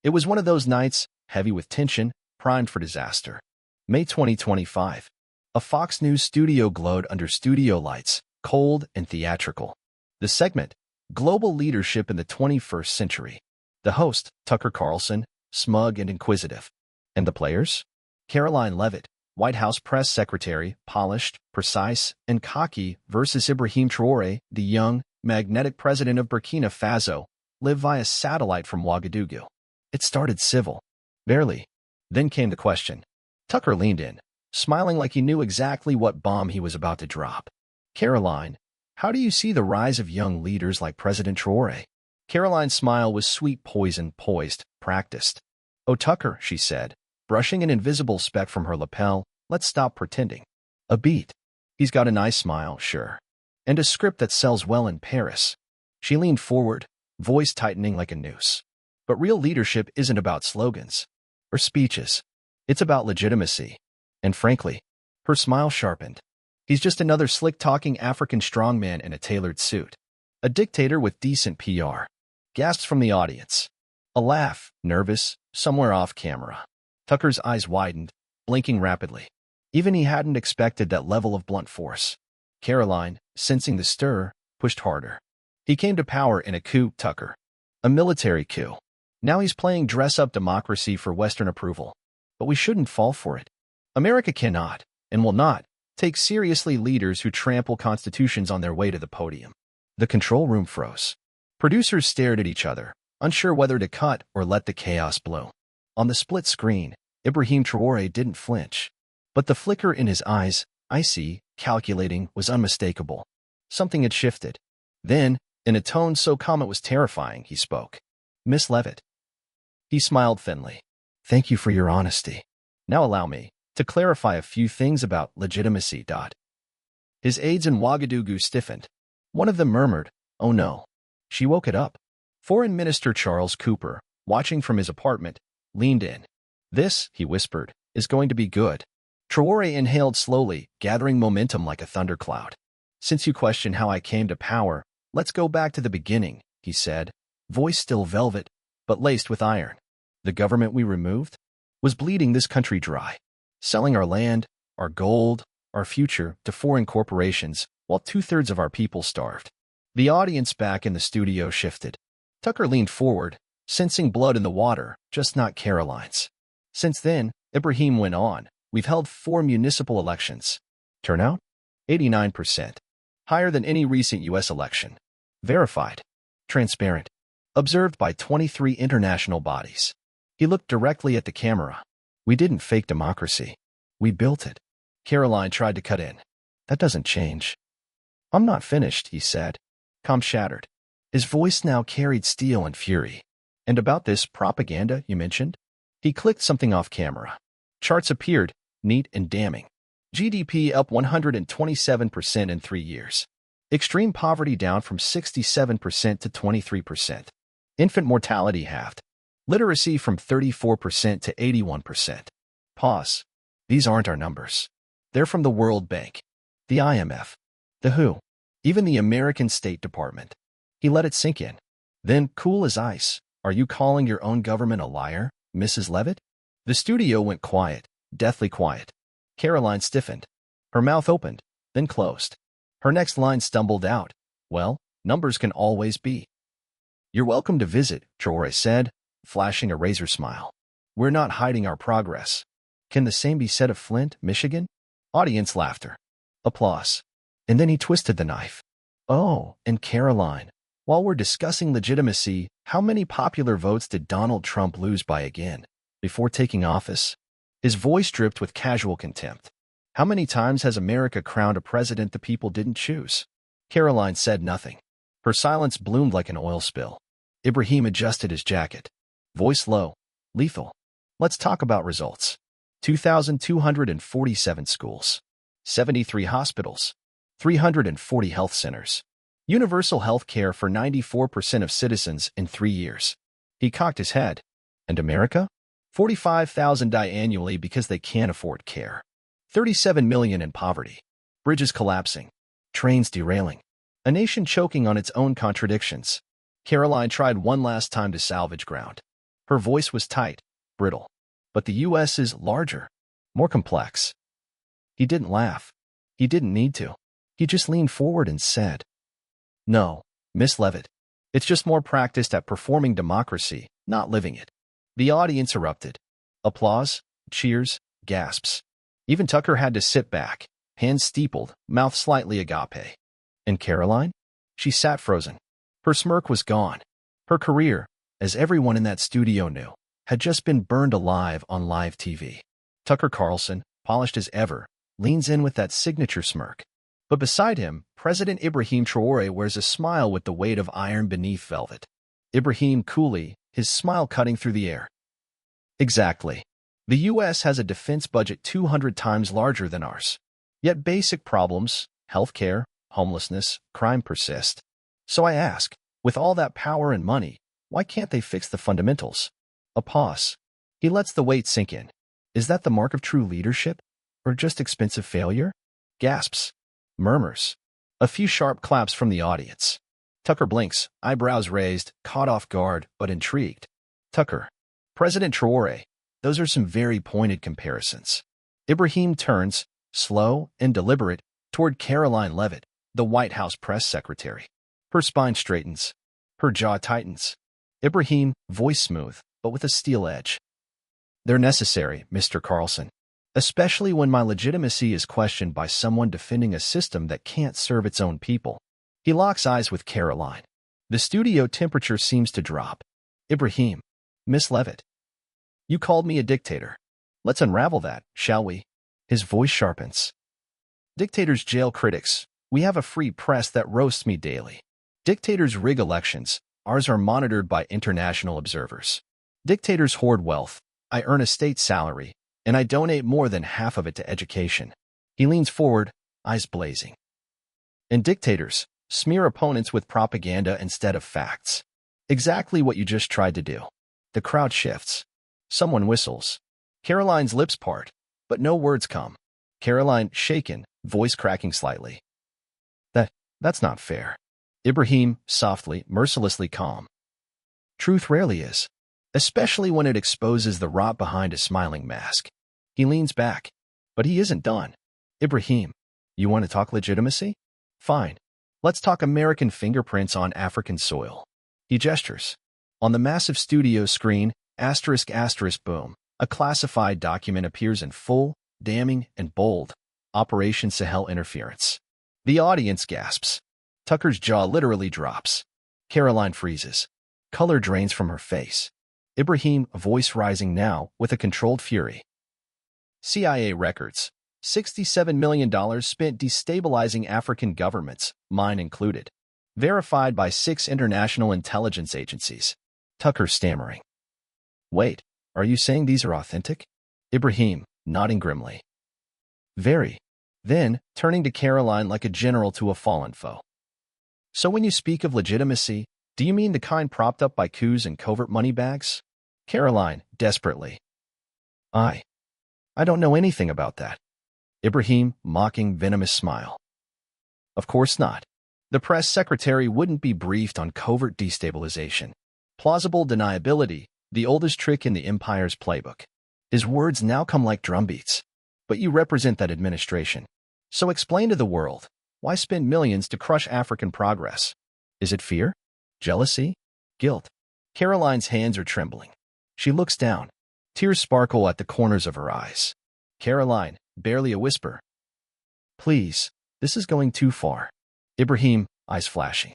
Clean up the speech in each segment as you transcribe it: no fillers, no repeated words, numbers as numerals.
It was one of those nights, heavy with tension, primed for disaster. May 2025. A Fox News studio glowed under studio lights, cold and theatrical. The segment, Global Leadership in the 21st Century. The host, Tucker Carlson, smug and inquisitive. And the players? Karoline Leavitt, White House press secretary, polished, precise, and cocky, versus Ibrahim Traoré, the young, magnetic president of Burkina Faso, lived via satellite from Ouagadougou. It started civil. Barely. Then came the question. Tucker leaned in, smiling like he knew exactly what bomb he was about to drop. Karoline, how do you see the rise of young leaders like President Traoré? Karoline's smile was sweet poison, poised, practiced. Oh, Tucker, she said, brushing an invisible speck from her lapel, let's stop pretending. A beat. He's got a nice smile, sure. And a script that sells well in Paris. She leaned forward, voice tightening like a noose. But real leadership isn't about slogans or speeches. It's about legitimacy. And frankly, her smile sharpened. He's just another slick-talking African strongman in a tailored suit. A dictator with decent PR. Gasps from the audience. A laugh, nervous, somewhere off camera. Tucker's eyes widened, blinking rapidly. Even he hadn't expected that level of blunt force. Karoline, sensing the stir, pushed harder. He came to power in a coup, Tucker. A military coup. Now he's playing dress-up democracy for Western approval. But we shouldn't fall for it. America cannot, and will not, take seriously leaders who trample constitutions on their way to the podium. The control room froze. Producers stared at each other, unsure whether to cut or let the chaos blow. On the split screen, Ibrahim Traoré didn't flinch. But the flicker in his eyes, icy, calculating, was unmistakable. Something had shifted. Then, in a tone so calm it was terrifying, he spoke. Miss Leavitt. He smiled thinly. Thank you for your honesty. Now allow me to clarify a few things about legitimacy. His aides in Ouagadougou stiffened. One of them murmured, oh no. She woke it up. Foreign Minister Charles Cooper, watching from his apartment, leaned in. This, he whispered, is going to be good. Traoré inhaled slowly, gathering momentum like a thundercloud. Since you question how I came to power, let's go back to the beginning, he said, voice still velvet, but laced with iron. The government we removed was bleeding this country dry, selling our land, our gold, our future to foreign corporations, while 2/3 of our people starved. The audience back in the studio shifted. Tucker leaned forward, sensing blood in the water, just not Karoline's. Since then, Ibrahim went on, we've held 4 municipal elections. Turnout? 89%. Higher than any recent U.S. election. Verified. Transparent. Observed by 23 international bodies. He looked directly at the camera. We didn't fake democracy. We built it. Karoline tried to cut in. That doesn't change. I'm not finished, he said. Calm shattered. His voice now carried steel and fury. And about this propaganda you mentioned? He clicked something off camera. Charts appeared, neat and damning. GDP up 127% in 3 years. Extreme poverty down from 67% to 23%. Infant mortality halved. Literacy from 34% to 81%. Pause. These aren't our numbers. They're from the World Bank, the IMF, the WHO, even the American State Department. He let it sink in. Then, cool as ice, are you calling your own government a liar, Mrs. Leavitt? The studio went quiet, deathly quiet. Karoline stiffened. Her mouth opened, then closed. Her next line stumbled out. Well, numbers can always be. You're welcome to visit, Traoré said, flashing a razor smile. We're not hiding our progress. Can the same be said of Flint, Michigan? Audience laughter. Applause. And then he twisted the knife. Oh, and Karoline, while we're discussing legitimacy, how many popular votes did Donald Trump lose by again, before taking office? His voice dripped with casual contempt. How many times has America crowned a president the people didn't choose? Karoline said nothing. Her silence bloomed like an oil spill. Ibrahim adjusted his jacket. Voice low, lethal. Let's talk about results. 2,247 schools. 73 hospitals. 340 health centers. Universal health care for 94% of citizens in 3 years. He cocked his head. And America? 45,000 die annually because they can't afford care. 37 million in poverty. Bridges collapsing. Trains derailing. A nation choking on its own contradictions. Karoline tried one last time to salvage ground. Her voice was tight, brittle. But the U.S. is larger, more complex. He didn't laugh. He didn't need to. He just leaned forward and said, "No, Miss Leavitt. It's just more practiced at performing democracy, not living it." The audience erupted. Applause, cheers, gasps. Even Tucker had to sit back, hands steepled, mouth slightly agape. And Karoline? She sat frozen. Her smirk was gone. Her career, as everyone in that studio knew, had just been burned alive on live TV. Tucker Carlson, polished as ever, leans in with that signature smirk. But beside him, President Ibrahim Traoré wears a smile with the weight of iron beneath velvet. Ibrahim coolly, his smile cutting through the air. Exactly. The U.S. has a defense budget 200 times larger than ours. Yet basic problems, healthcare, homelessness, crime persist. So I ask, with all that power and money, why can't they fix the fundamentals? A pause. He lets the weight sink in. Is that the mark of true leadership? Or just expensive failure? Gasps. Murmurs. A few sharp claps from the audience. Tucker blinks, eyebrows raised, caught off guard, but intrigued. Tucker. President Traoré. Those are some very pointed comparisons. Ibrahim turns, slow and deliberate, toward Karoline Leavitt, the White House press secretary. Her spine straightens. Her jaw tightens. Ibrahim, voice smooth, but with a steel edge. They're necessary, Mr. Carlson. Especially when my legitimacy is questioned by someone defending a system that can't serve its own people. He locks eyes with Karoline. The studio temperature seems to drop. Ibrahim. Miss Leavitt. You called me a dictator. Let's unravel that, shall we? His voice sharpens. Dictators jail critics. We have a free press that roasts me daily. Dictators rig elections. Ours are monitored by international observers. Dictators hoard wealth. I earn a state salary, and I donate more than half of it to education. He leans forward, eyes blazing. And dictators smear opponents with propaganda instead of facts. Exactly what you just tried to do. The crowd shifts. Someone whistles. Karoline's lips part, but no words come. Karoline, shaken, voice cracking slightly. That's not fair. Ibrahim, softly, mercilessly calm. Truth rarely is, especially when it exposes the rot behind a smiling mask. He leans back, but he isn't done. Ibrahim, you want to talk legitimacy? Fine. Let's talk American fingerprints on African soil. He gestures. On the massive studio screen, asterisk asterisk boom, a classified document appears in full, damning, and bold. Operation Sahel Interference. The audience gasps. Tucker's jaw literally drops. Karoline freezes. Color drains from her face. Ibrahim, voice rising now with a controlled fury. CIA records. $67 million spent destabilizing African governments, mine included. Verified by 6 international intelligence agencies. Tucker stammering. Wait, are you saying these are authentic? Ibrahim, nodding grimly. Very. Then, turning to Karoline like a general to a fallen foe. So when you speak of legitimacy, do you mean the kind propped up by coups and covert money bags? Karoline, desperately. I don't know anything about that. Ibrahim, mocking, venomous smile. Of course not. The press secretary wouldn't be briefed on covert destabilization. Plausible deniability, the oldest trick in the empire's playbook. His words now come like drumbeats. But you represent that administration. So explain to the world, why spend millions to crush African progress? Is it fear? Jealousy? Guilt? Karoline's hands are trembling. She looks down. Tears sparkle at the corners of her eyes. Karoline, barely a whisper. Please, this is going too far. Ibrahim, eyes flashing.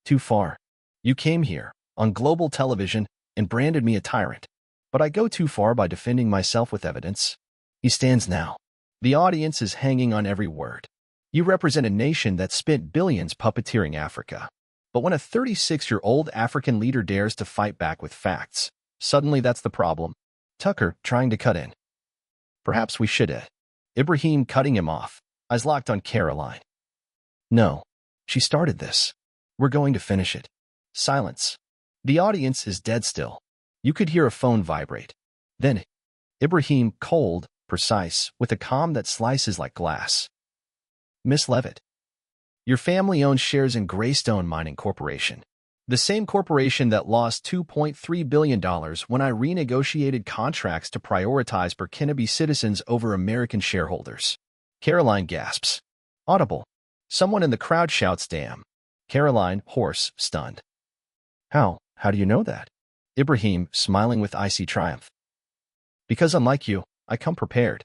Too far. You came here, on global television, and branded me a tyrant. But I go too far by defending myself with evidence. He stands now. The audience is hanging on every word. You represent a nation that spent billions puppeteering Africa. But when a 36-year-old African leader dares to fight back with facts, suddenly that's the problem. Tucker, trying to cut in. Perhaps we should. Ibrahim cutting him off, eyes locked on Karoline. No. She started this. We're going to finish it. Silence. The audience is dead still. You could hear a phone vibrate. Then, Ibrahim, cold, precise, with a calm that slices like glass. Miss Leavitt. Your family owns shares in Greystone Mining Corporation. The same corporation that lost $2.3 billion when I renegotiated contracts to prioritize Burkinabe citizens over American shareholders. Karoline gasps. Audible. Someone in the crowd shouts, damn. Karoline, hoarse, stunned. How do you know that? Ibrahim, smiling with icy triumph. Because unlike you, I come prepared.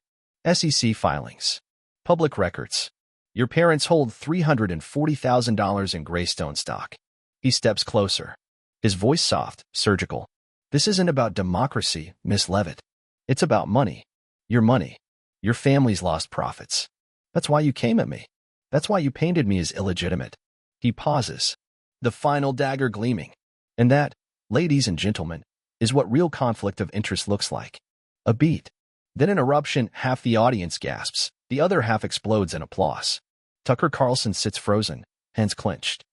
SEC filings. Public records. Your parents hold $340,000 in Greystone stock. He steps closer. His voice soft, surgical. This isn't about democracy, Miss Leavitt. It's about money. Your money. Your family's lost profits. That's why you came at me. That's why you painted me as illegitimate. He pauses. The final dagger gleaming. And that, ladies and gentlemen, is what real conflict of interest looks like. A beat. Then an eruption, half the audience gasps, the other half explodes in applause. Tucker Carlson sits frozen, hands clenched.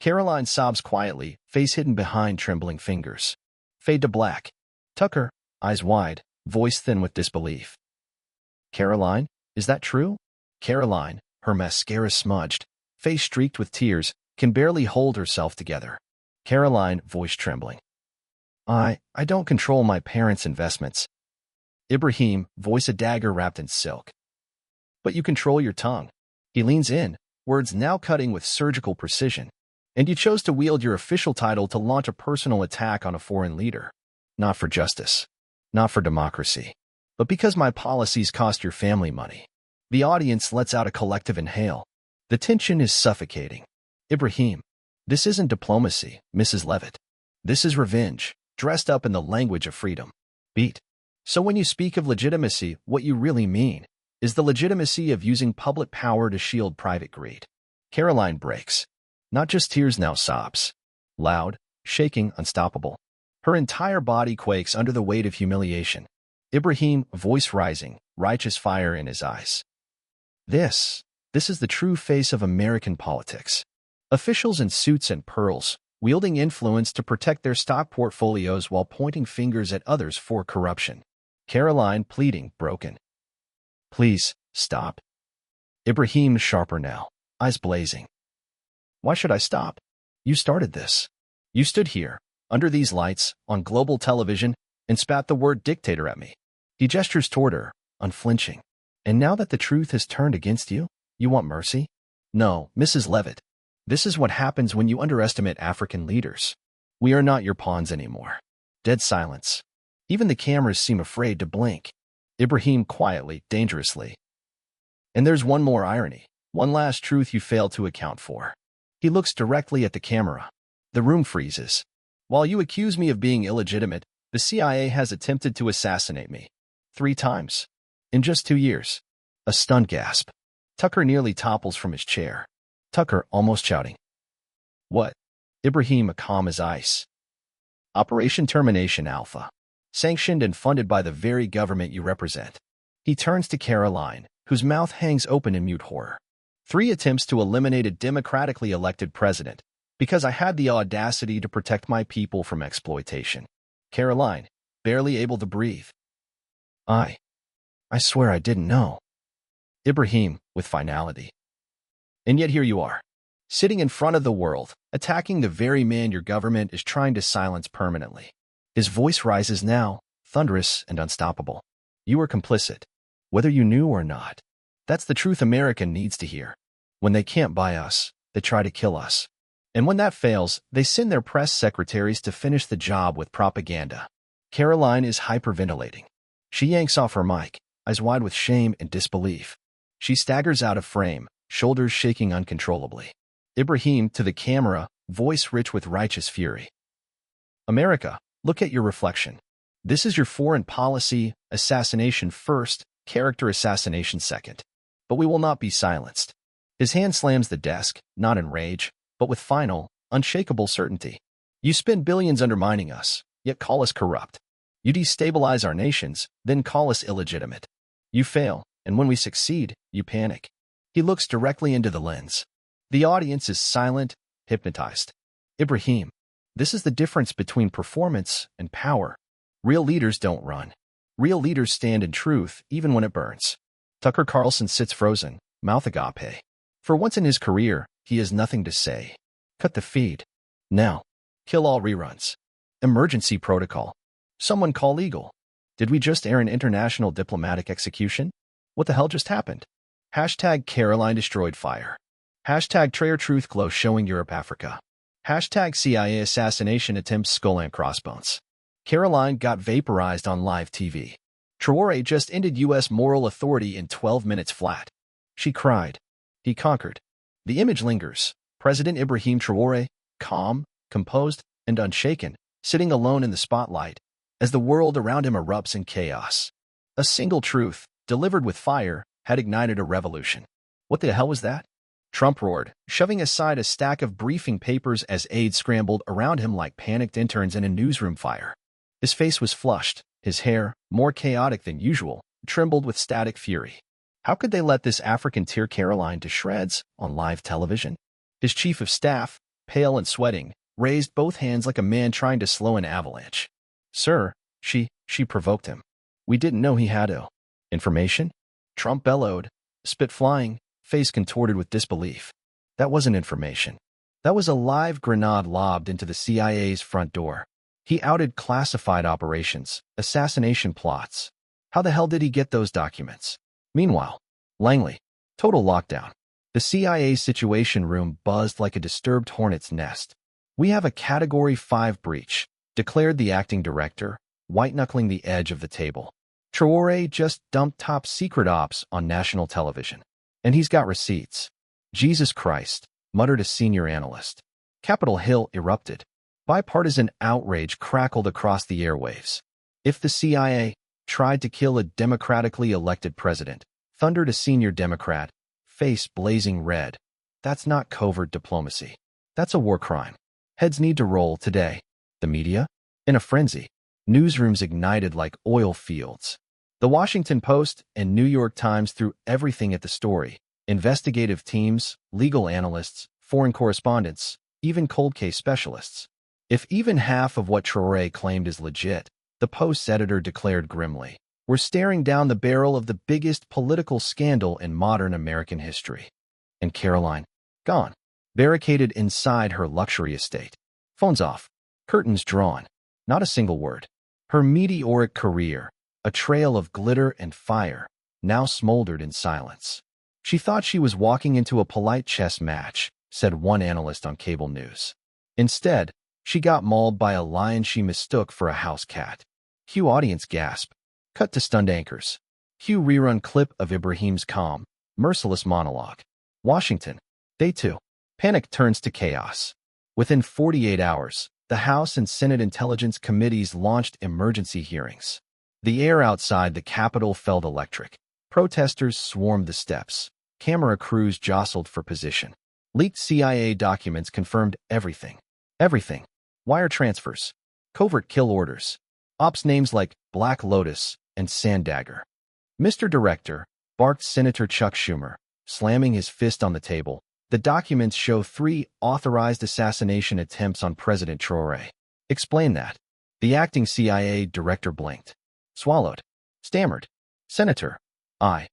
Karoline sobs quietly, face hidden behind trembling fingers. Fade to black. Tucker, eyes wide, voice thin with disbelief. Karoline, is that true? Karoline, her mascara smudged, face streaked with tears, can barely hold herself together. Karoline, voice trembling. I don't control my parents' investments. Ibrahim, voice a dagger wrapped in silk. But you control your tongue. He leans in, words now cutting with surgical precision. And you chose to wield your official title to launch a personal attack on a foreign leader. Not for justice. Not for democracy. But because my policies cost your family money. The audience lets out a collective inhale. The tension is suffocating. Ibrahim, this isn't diplomacy, Mrs. Leavitt. This is revenge, dressed up in the language of freedom. Beat. So when you speak of legitimacy, what you really mean is the legitimacy of using public power to shield private greed. Karoline breaks. Not just tears, now sobs. Loud, shaking, unstoppable. Her entire body quakes under the weight of humiliation. Ibrahim, voice rising, righteous fire in his eyes. This is the true face of American politics. Officials in suits and pearls, wielding influence to protect their stock portfolios while pointing fingers at others for corruption. Karoline pleading, broken. Please, stop. Ibrahim, sharper now, eyes blazing. Why should I stop? You started this. You stood here, under these lights, on global television, and spat the word dictator at me. He gestures toward her, unflinching. And now that the truth has turned against you, you want mercy? No, Mrs. Leavitt. This is what happens when you underestimate African leaders. We are not your pawns anymore. Dead silence. Even the cameras seem afraid to blink. Ibrahim quietly, dangerously. And there's one more irony, one last truth you fail to account for. He looks directly at the camera. The room freezes. While you accuse me of being illegitimate, the CIA has attempted to assassinate me. 3 times. In just 2 years. A stunned gasp. Tucker nearly topples from his chair. Tucker almost shouting. What? Ibrahim, calm as ice. Operation Termination Alpha. Sanctioned and funded by the very government you represent. He turns to Karoline, whose mouth hangs open in mute horror. 3 attempts to eliminate a democratically elected president, because I had the audacity to protect my people from exploitation. Karoline, barely able to breathe. I swear I didn't know. Ibrahim, with finality. And yet here you are, sitting in front of the world, attacking the very man your government is trying to silence permanently. His voice rises now, thunderous and unstoppable. You were complicit, whether you knew or not. That's the truth America needs to hear. When they can't buy us, they try to kill us. And when that fails, they send their press secretaries to finish the job with propaganda. Karoline is hyperventilating. She yanks off her mic, eyes wide with shame and disbelief. She staggers out of frame, shoulders shaking uncontrollably. Ibrahim, to the camera, voice rich with righteous fury. America, look at your reflection. This is your foreign policy, assassination first, character assassination second. But we will not be silenced. His hand slams the desk, not in rage, but with final, unshakable certainty. You spend billions undermining us, yet call us corrupt. You destabilize our nations, then call us illegitimate. You fail, and when we succeed, you panic. He looks directly into the lens. The audience is silent, hypnotized. Ibrahim, this is the difference between performance and power. Real leaders don't run. Real leaders stand in truth, even when it burns. Tucker Carlson sits frozen, mouth agape. For once in his career, he has nothing to say. Cut the feed. Now. Kill all reruns. Emergency protocol. Someone call legal. Did we just air an international diplomatic execution? What the hell just happened? Hashtag Karoline destroyed fire. Hashtag Traoré truth glow showing Europe Africa. Hashtag CIA assassination attempts skull and crossbones. Karoline got vaporized on live TV. Traoré just ended U.S. moral authority in 12 minutes flat. She cried. He conquered. The image lingers. President Ibrahim Traoré, calm, composed, and unshaken, sitting alone in the spotlight, as the world around him erupts in chaos. A single truth, delivered with fire, had ignited a revolution. What the hell was that? Trump roared, shoving aside a stack of briefing papers as aides scrambled around him like panicked interns in a newsroom fire. His face was flushed, his hair, more chaotic than usual, trembled with static fury. How could they let this African tear Karoline to shreds on live television? His chief of staff, pale and sweating, raised both hands like a man trying to slow an avalanche. Sir, she provoked him. We didn't know he had information? Trump bellowed, spit flying, face contorted with disbelief. That wasn't information. That was a live grenade lobbed into the CIA's front door. He outed classified operations, assassination plots. How the hell did he get those documents? Meanwhile, Langley, total lockdown. The CIA Situation Room buzzed like a disturbed hornet's nest. We have a Category 5 breach, declared the acting director, white-knuckling the edge of the table. Traoré just dumped top secret ops on national television. And he's got receipts. Jesus Christ, muttered a senior analyst. Capitol Hill erupted. Bipartisan outrage crackled across the airwaves. If the CIA tried to kill a democratically elected president, thundered a senior Democrat, face blazing red. That's not covert diplomacy. That's a war crime. Heads need to roll today. The media? In a frenzy. Newsrooms ignited like oil fields. The Washington Post and New York Times threw everything at the story. Investigative teams, legal analysts, foreign correspondents, even cold case specialists. If even half of what Traoré claimed is legit, the Post's editor declared grimly, we're staring down the barrel of the biggest political scandal in modern American history. And Karoline, gone, barricaded inside her luxury estate. Phones off, curtains drawn, not a single word. Her meteoric career, a trail of glitter and fire, now smoldered in silence. She thought she was walking into a polite chess match, said one analyst on cable news. Instead, she got mauled by a lion she mistook for a house cat. Cue audience gasp. Cut to stunned anchors. Cue rerun clip of Ibrahim's calm, merciless monologue. Washington. Day 2. Panic turns to chaos. Within 48 hours, the House and Senate Intelligence Committees launched emergency hearings. The air outside the Capitol felt electric. Protesters swarmed the steps. Camera crews jostled for position. Leaked CIA documents confirmed everything. Everything. Wire transfers. Covert kill orders. Ops names like Black Lotus and Sandagger. Mr. Director, barked Senator Chuck Schumer, slamming his fist on the table. The documents show 3 authorized assassination attempts on President Traoré. Explain that. The acting CIA director blinked. Swallowed. Stammered. Senator, I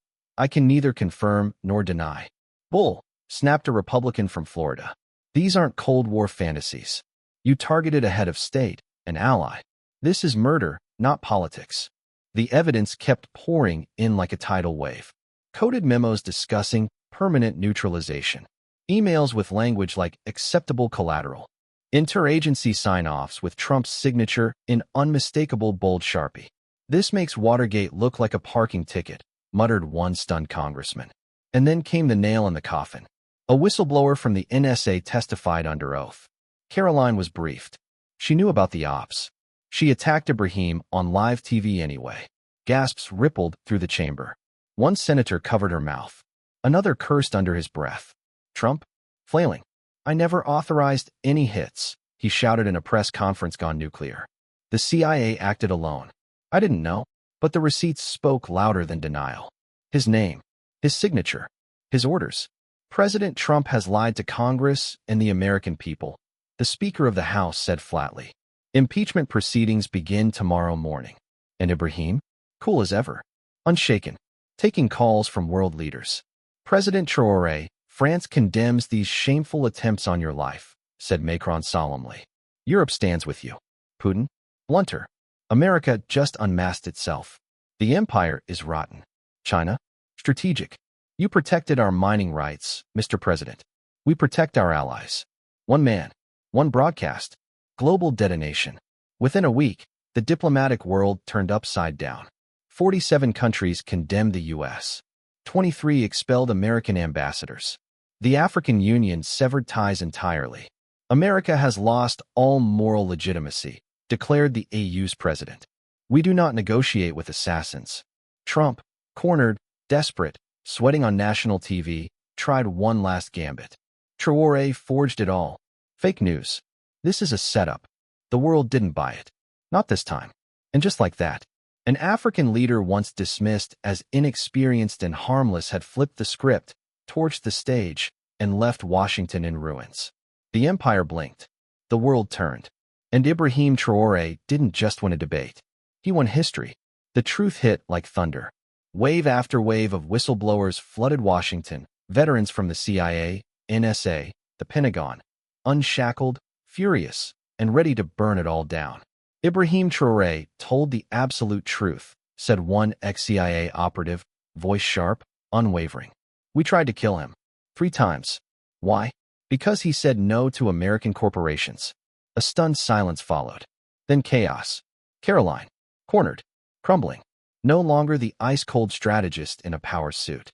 can neither confirm nor deny. Bull, snapped a Republican from Florida. These aren't Cold War fantasies. You targeted a head of state, an ally. This is murder, not politics. The evidence kept pouring in like a tidal wave. Coded memos discussing permanent neutralization. Emails with language like acceptable collateral. Interagency sign-offs with Trump's signature in unmistakable bold Sharpie. This makes Watergate look like a parking ticket, muttered one stunned congressman. And then came the nail in the coffin. A whistleblower from the NSA testified under oath. Karoline was briefed. She knew about the ops. She attacked Ibrahim on live TV anyway. Gasps rippled through the chamber. One senator covered her mouth. Another cursed under his breath. Trump? Flailing. I never authorized any hits, he shouted in a press conference gone nuclear. The CIA acted alone. I didn't know, but the receipts spoke louder than denial. His name, his signature, his orders. President Trump has lied to Congress and the American people, the Speaker of the House said flatly. Impeachment proceedings begin tomorrow morning. And Ibrahim? Cool as ever. Unshaken. Taking calls from world leaders. President Traoré, France condemns these shameful attempts on your life, said Macron solemnly. Europe stands with you. Putin, blunter. America just unmasked itself. The empire is rotten. China, strategic. You protected our mining rights, Mr. President. We protect our allies. One man, one broadcast. Global detonation. Within a week, the diplomatic world turned upside down. 47 countries condemned the U.S. 23 expelled American ambassadors. The African Union severed ties entirely. America has lost all moral legitimacy, declared the AU's president. We do not negotiate with assassins. Trump, cornered, desperate, sweating on national TV, tried one last gambit. Traoré forged it all. Fake news. This is a setup. The world didn't buy it. Not this time. And just like that, an African leader once dismissed as inexperienced and harmless had flipped the script, torched the stage, and left Washington in ruins. The empire blinked. The world turned. And Ibrahim Traoré didn't just win a debate. He won history. The truth hit like thunder. Wave after wave of whistleblowers flooded Washington, veterans from the CIA, NSA, the Pentagon, unshackled, furious, and ready to burn it all down. Ibrahim Traoré told the absolute truth, said one ex-CIA operative, voice sharp, unwavering. We tried to kill him. 3 times. Why? Because he said no to American corporations. A stunned silence followed. Then chaos. Karoline, cornered, crumbling. No longer the ice-cold strategist in a power suit.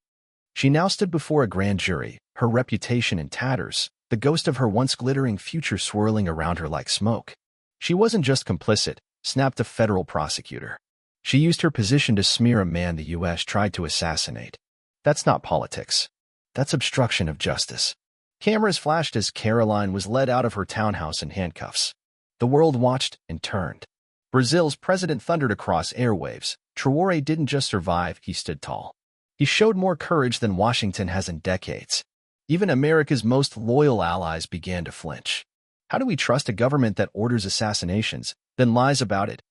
She now stood before a grand jury, her reputation in tatters, the ghost of her once glittering future swirling around her like smoke. She wasn't just complicit, snapped a federal prosecutor. She used her position to smear a man the U.S. tried to assassinate. That's not politics. That's obstruction of justice. Cameras flashed as Karoline was led out of her townhouse in handcuffs. The world watched and turned. Brazil's president thundered across airwaves. Traoré didn't just survive, he stood tall. He showed more courage than Washington has in decades. Even America's most loyal allies began to flinch. How do we trust a government that orders assassinations, then lies about it?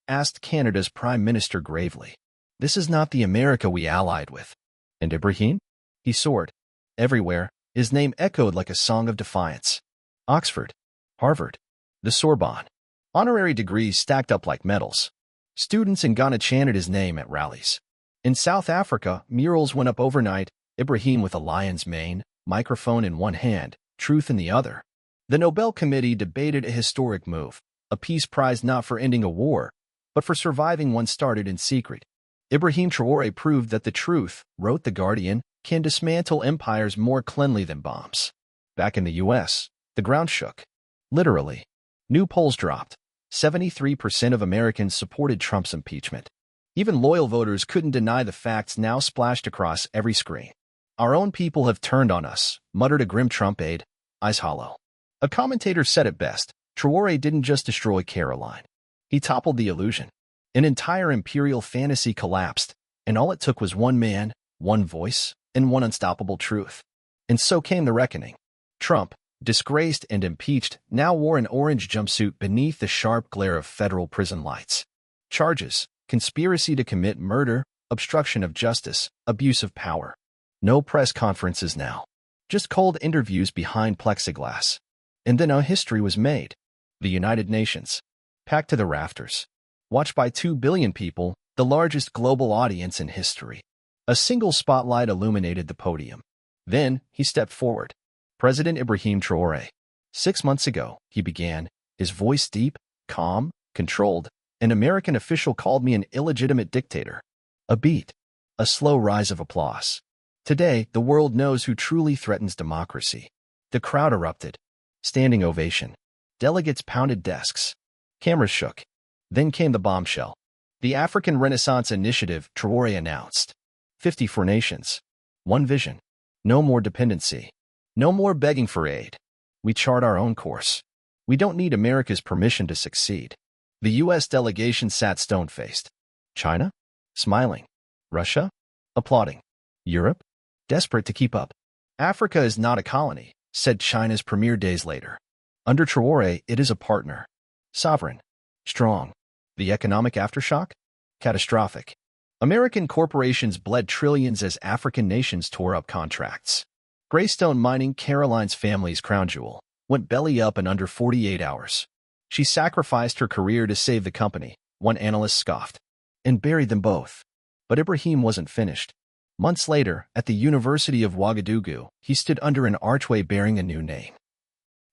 Asked Canada's Prime Minister gravely. This is not the America we allied with. And Ibrahim? He soared. Everywhere, his name echoed like a song of defiance. Oxford, Harvard, the Sorbonne. Honorary degrees stacked up like medals. Students in Ghana chanted his name at rallies. In South Africa, murals went up overnight, Ibrahim with a lion's mane, microphone in one hand, truth in the other. The Nobel Committee debated a historic move, a peace prize not for ending a war, but for surviving one started in secret. Ibrahim Traoré proved that the truth, wrote The Guardian, can dismantle empires more cleanly than bombs. Back in the U.S., the ground shook. Literally. New polls dropped. 73% of Americans supported Trump's impeachment. Even loyal voters couldn't deny the facts now splashed across every screen. Our own people have turned on us, muttered a grim Trump aide, eyes hollow. A commentator said it best, Traoré didn't just destroy Karoline. He toppled the illusion. An entire imperial fantasy collapsed, and all it took was one man, one voice, and one unstoppable truth. And so came the reckoning. Trump, disgraced and impeached, now wore an orange jumpsuit beneath the sharp glare of federal prison lights. Charges: conspiracy to commit murder, obstruction of justice, abuse of power. No press conferences now. Just cold interviews behind plexiglass. And then a history was made. The United Nations. Packed to the rafters. Watched by 2 billion people, the largest global audience in history. A single spotlight illuminated the podium. Then, he stepped forward. President Ibrahim Traoré. 6 months ago, he began, his voice deep, calm, controlled. An American official called me an illegitimate dictator. A beat. A slow rise of applause. Today, the world knows who truly threatens democracy. The crowd erupted. Standing ovation. Delegates pounded desks. Cameras shook. Then came the bombshell. The African Renaissance Initiative, Traoré announced. 54 nations. One vision. No more dependency. No more begging for aid. We chart our own course. We don't need America's permission to succeed. The U.S. delegation sat stone-faced. China? Smiling. Russia? Applauding. Europe? Desperate to keep up. Africa is not a colony, said China's premier days later. Under Traoré, it is a partner. Sovereign. Strong. The economic aftershock? Catastrophic. American corporations bled trillions as African nations tore up contracts. Greystone Mining, Karoline's family's crown jewel, went belly up in under 48 hours. She sacrificed her career to save the company, one analyst scoffed, and buried them both. But Ibrahim wasn't finished. Months later, at the University of Ouagadougou, he stood under an archway bearing a new name: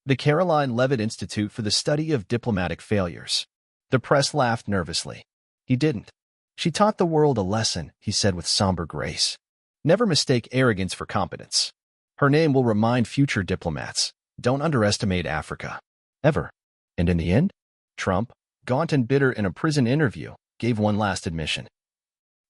the Karoline Leavitt Institute for the Study of Diplomatic Failures. The press laughed nervously. He didn't. She taught the world a lesson, he said with somber grace. Never mistake arrogance for competence. Her name will remind future diplomats. Don't underestimate Africa. Ever. And in the end, Trump, gaunt and bitter in a prison interview, gave one last admission.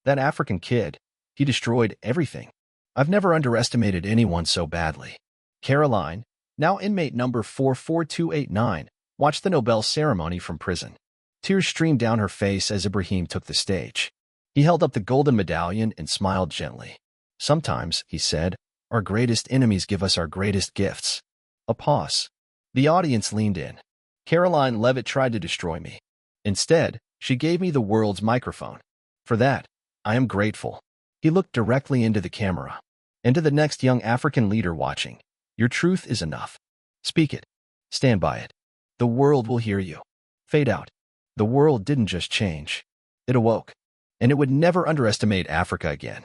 That African kid, he destroyed everything. I've never underestimated anyone so badly. Karoline, now inmate number 44289, watched the Nobel ceremony from prison. Tears streamed down her face as Ibrahim took the stage. He held up the golden medallion and smiled gently. Sometimes, he said, our greatest enemies give us our greatest gifts. A pause. The audience leaned in. Karoline Leavitt tried to destroy me. Instead, she gave me the world's microphone. For that, I am grateful. He looked directly into the camera, and to the next young African leader watching. Your truth is enough. Speak it. Stand by it. The world will hear you. Fade out. The world didn't just change. It awoke. And it would never underestimate Africa again.